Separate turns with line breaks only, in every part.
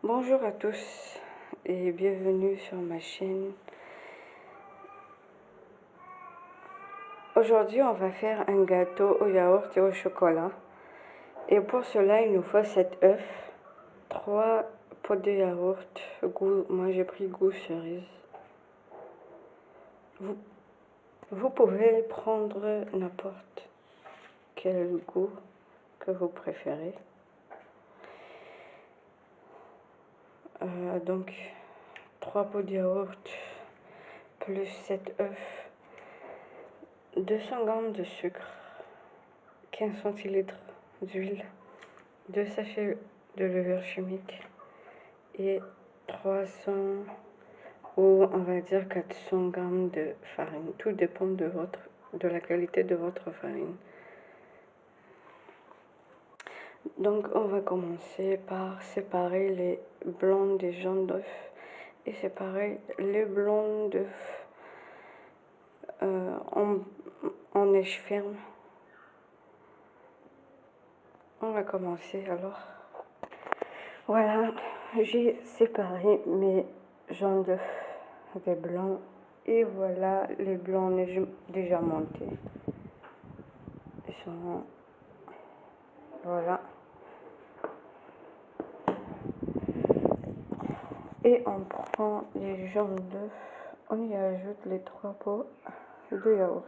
Bonjour à tous et bienvenue sur ma chaîne. Aujourd'hui, on va faire un gâteau au yaourt et au chocolat. Et pour cela, il nous faut 7 œufs, 3 pots de yaourt, moi j'ai pris goût cerise. Vous pouvez prendre n'importe quel goût que vous préférez. Donc 3 pots de yaourt plus 7 œufs, 200 g de sucre, 15 centilitres d'huile, 2 sachets de levure chimique et 300 ou on va dire 400 g de farine. Tout dépend de la qualité de votre farine. Donc on va commencer par séparer les blancs des jaunes d'œufs et séparer les blancs d'œufs en neige ferme. On va commencer alors. Voilà, j'ai séparé mes jaunes d'œufs des blancs et voilà les blancs déjà montés. Ils sont... Voilà. Et on prend les jaunes d'œufs, on y ajoute les 3 pots de yaourt.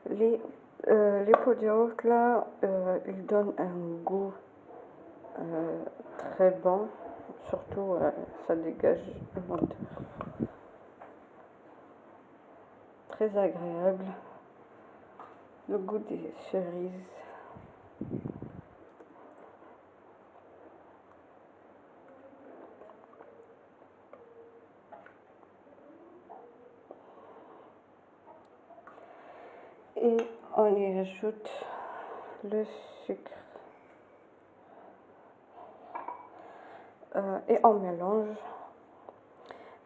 Les pots de yaourt là, ils donnent un goût très bon, surtout ça dégage un odeur très agréable, le goût des cerises. Et on y ajoute le sucre. Et on mélange.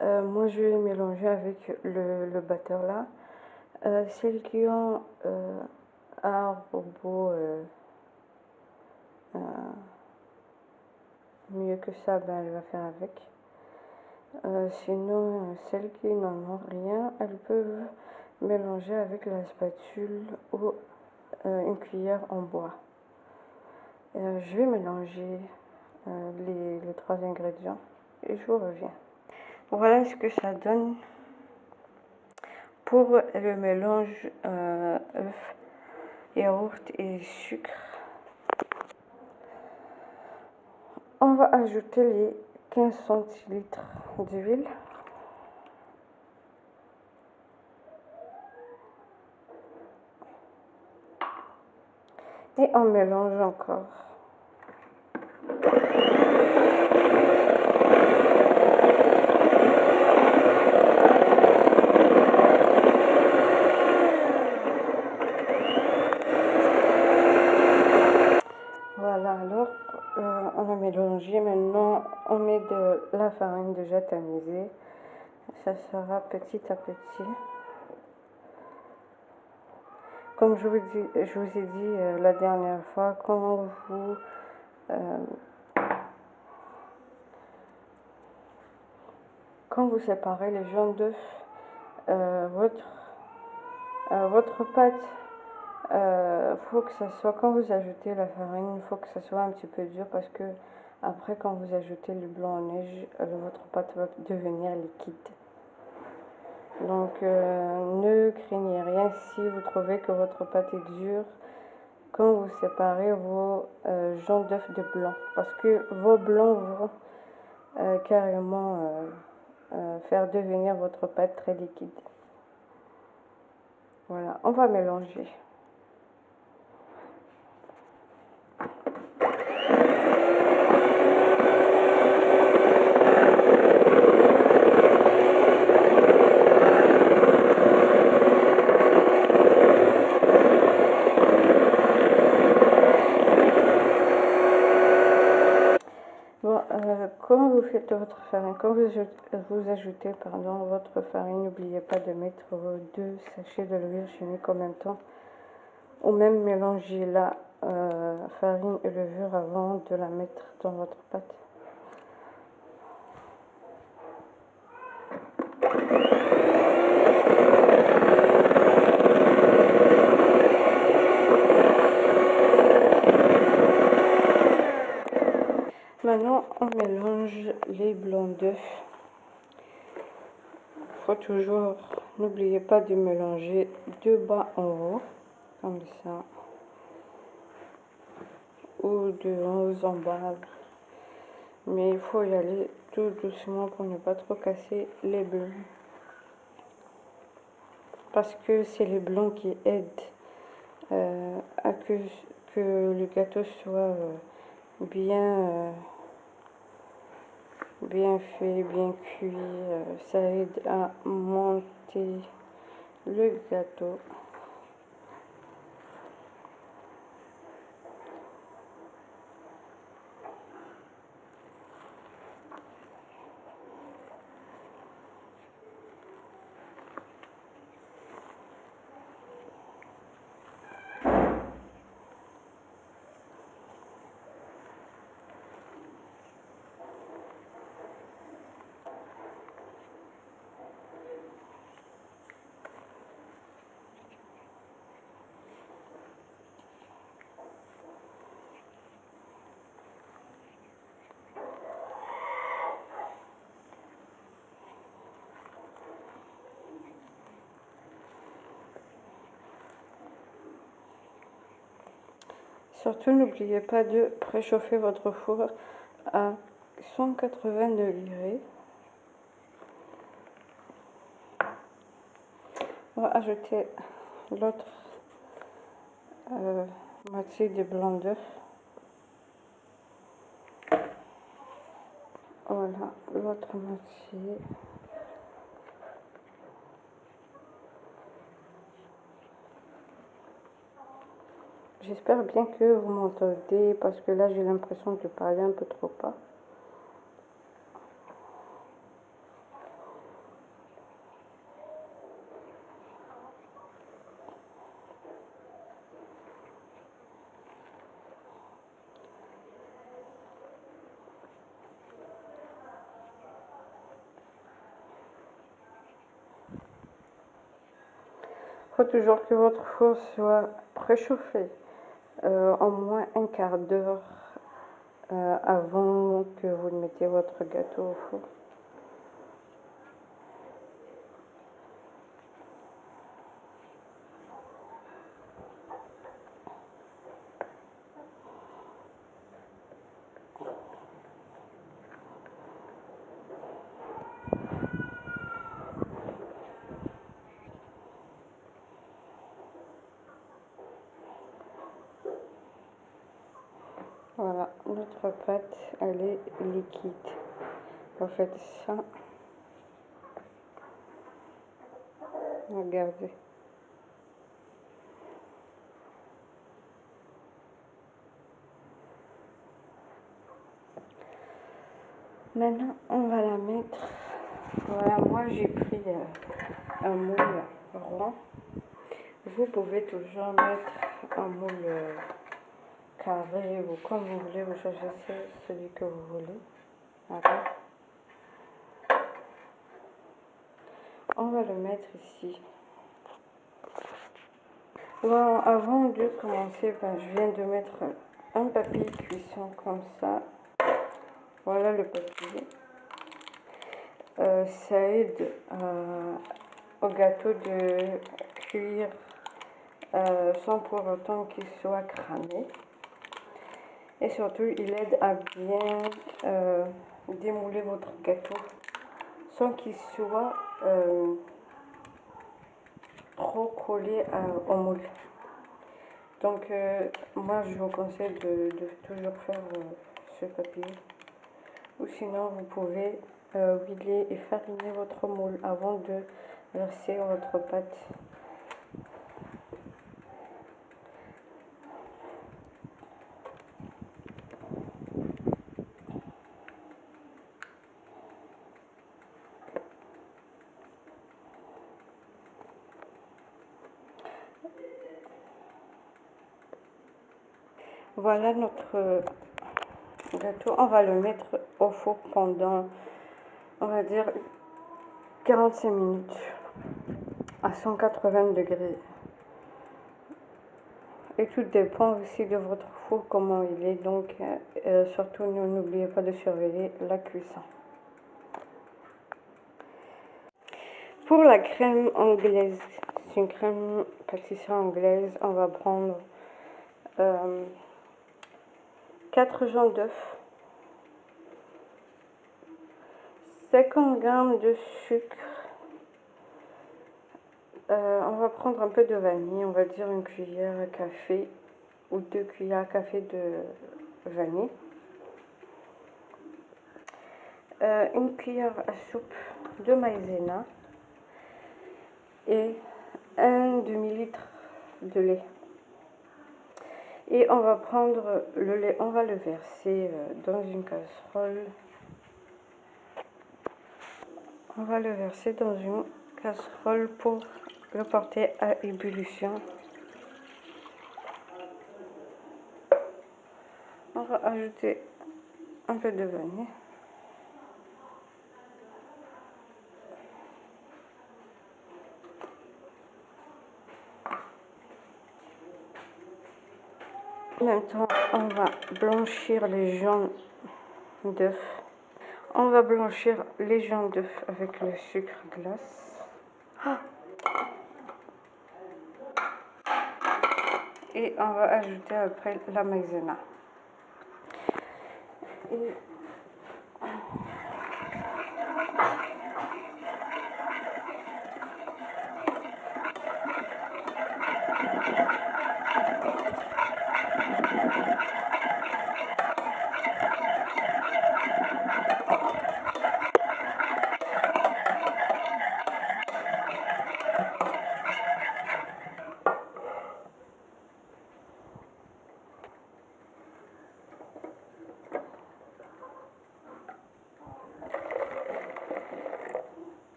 Moi je vais mélanger avec le batteur là. Celles qui ont un robot mieux que ça, ben, elle va faire avec. Sinon, celles qui n'en ont rien, elles peuvent mélanger avec la spatule ou une cuillère en bois. Je vais mélanger les 3 ingrédients et je vous reviens. Voilà ce que ça donne pour le mélange œuf, yaourt et sucre. On va ajouter les 15 centilitres d'huile. Et on mélange encore. Voilà, alors on a mélangé. Maintenant on met de la farine déjà tamisée. Ça sera petit à petit. Comme je vous ai dit la dernière fois, quand vous séparez les jaunes d'œufs, votre pâte, faut que ça soit, quand vous ajoutez la farine, il faut que ça soit un petit peu dur parce que après quand vous ajoutez le blanc en neige, votre pâte va devenir liquide. Donc ne craignez rien si vous trouvez que votre pâte est dure quand vous séparez vos jaunes d'œufs de blanc, parce que vos blancs vont carrément faire devenir votre pâte très liquide. Voilà, on va mélanger. Bon, comment vous faites votre farine? Quand vous ajoutez votre farine, n'oubliez pas de mettre 2 sachets de levure. J'ai mis combien de temps? Ou même mélanger la farine et levure avant de la mettre dans votre pâte. Maintenant, on mélange les blancs d'œufs. Il faut toujours, n'oubliez pas de mélanger de bas en haut, comme ça, ou de haut en bas. Mais il faut y aller tout doucement pour ne pas trop casser les blancs. Parce que c'est les blancs qui aident à que le gâteau soit bien fait, bien cuit. Ça aide à monter le gâteau. Surtout, n'oubliez pas de préchauffer votre four à 180 degrés. On va ajouter l'autre moitié de blanc d'œuf. Voilà, l'autre moitié. J'espère bien que vous m'entendez parce que là j'ai l'impression de parler un peu trop bas. Il faut toujours que votre four soit préchauffé au moins un quart d'heure avant que vous mettez votre gâteau au four. Voilà, notre pâte, elle est liquide. Vous faites ça. Regardez. Maintenant, on va la mettre. Voilà, moi j'ai pris un moule rond. Vous pouvez toujours mettre un moule carré ou comme vous voulez, vous choisissez celui que vous voulez. Voilà. On va le mettre ici. Bon, avant de commencer, je viens de mettre un papier cuisson comme ça. Voilà le papier. Ça aide au gâteau de cuire sans pour autant qu'il soit cramé. Et surtout, il aide à bien démouler votre gâteau sans qu'il soit trop collé au moule. Donc, moi, je vous conseille de toujours faire ce papier. Ou sinon, vous pouvez huiler et fariner votre moule avant de verser votre pâte. Voilà notre gâteau. On va le mettre au four pendant, on va dire, 45 minutes à 180 degrés. Et tout dépend aussi de votre four, comment il est. Donc, surtout, n'oubliez pas de surveiller la cuisson. Pour la crème anglaise, c'est une crème pâtissière anglaise. On va prendre 4 jaunes d'œufs, 50 g de sucre. On va prendre un peu de vanille, on va dire une cuillère à café ou 2 cuillères à café de vanille. Une cuillère à soupe de maïzena et un demi-litre de lait. Et on va prendre le lait, on va le verser dans une casserole. On va le verser dans une casserole pour le porter à ébullition. On va ajouter un peu de vanille. En même temps, on va blanchir les jaunes d'œufs. On va blanchir les jaunes d'œufs avec le sucre glace. Et on va ajouter après la maïzena. Et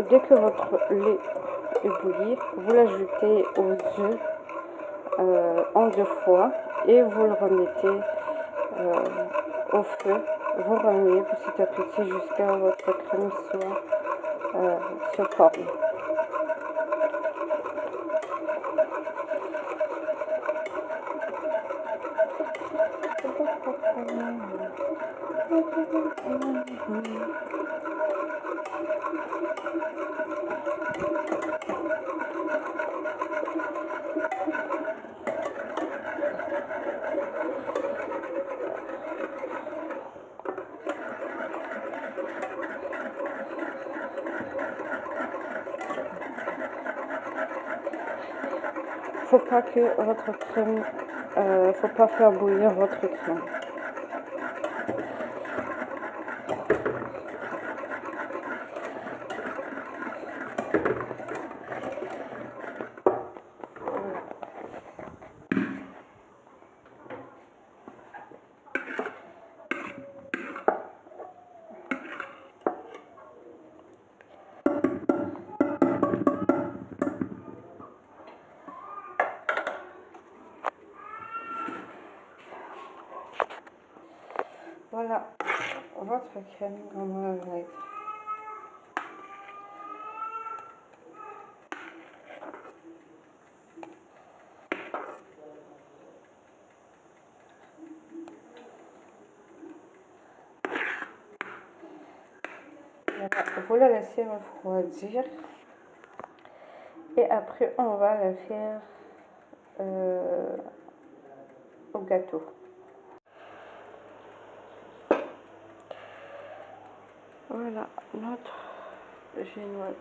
dès que votre lait est bouilli, vous l'ajoutez aux œufs en 2 fois et vous le remettez au feu. Vous remuez petit à petit jusqu'à ce que votre crème se forme. Faut pas que votre crème, faut pas faire bouillir votre crème. Voilà votre crème comme elle va être. vous la laisser refroidir. Et après, on va la faire au gâteau. Voilà notre génoise.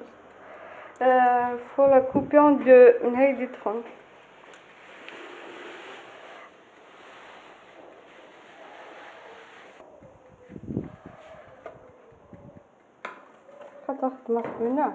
Faut la couper en deux. نهاية تفهم. خطفت مكونة.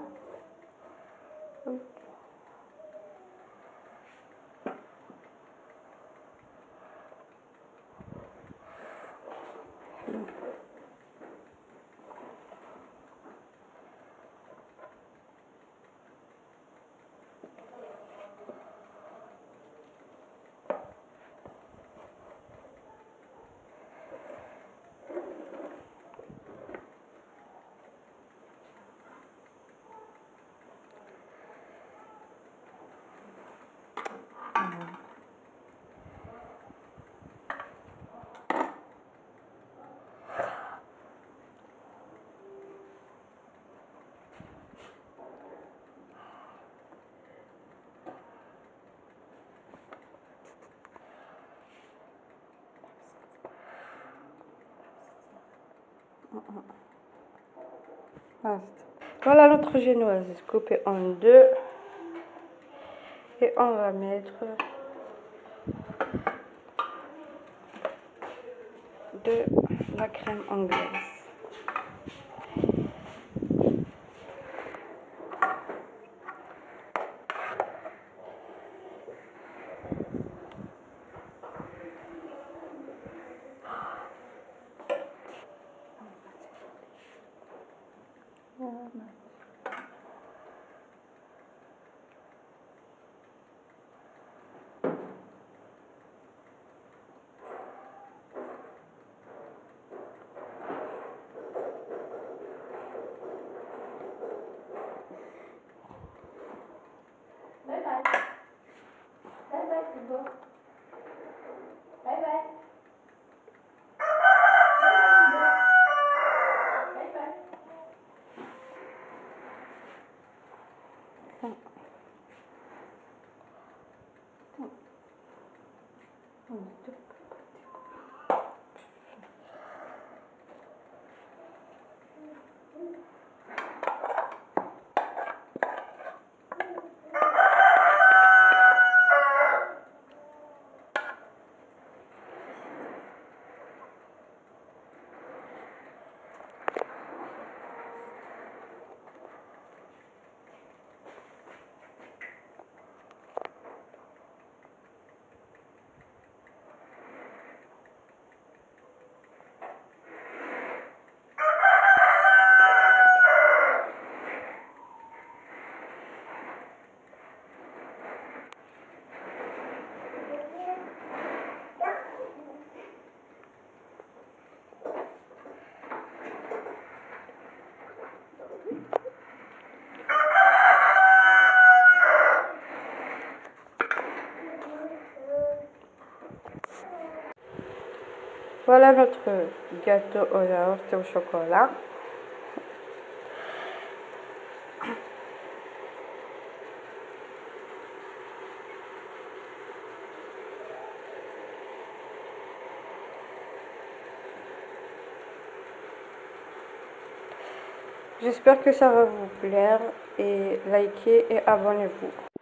Voilà notre génoise coupée en deux. Et on va mettre de la crème anglaise.
Bye bye. Bye bye, Kubo. Bye bye. Bye bye.
Voilà notre gâteau au yaourt et au chocolat. J'espère que ça va vous plaire et likez et abonnez-vous.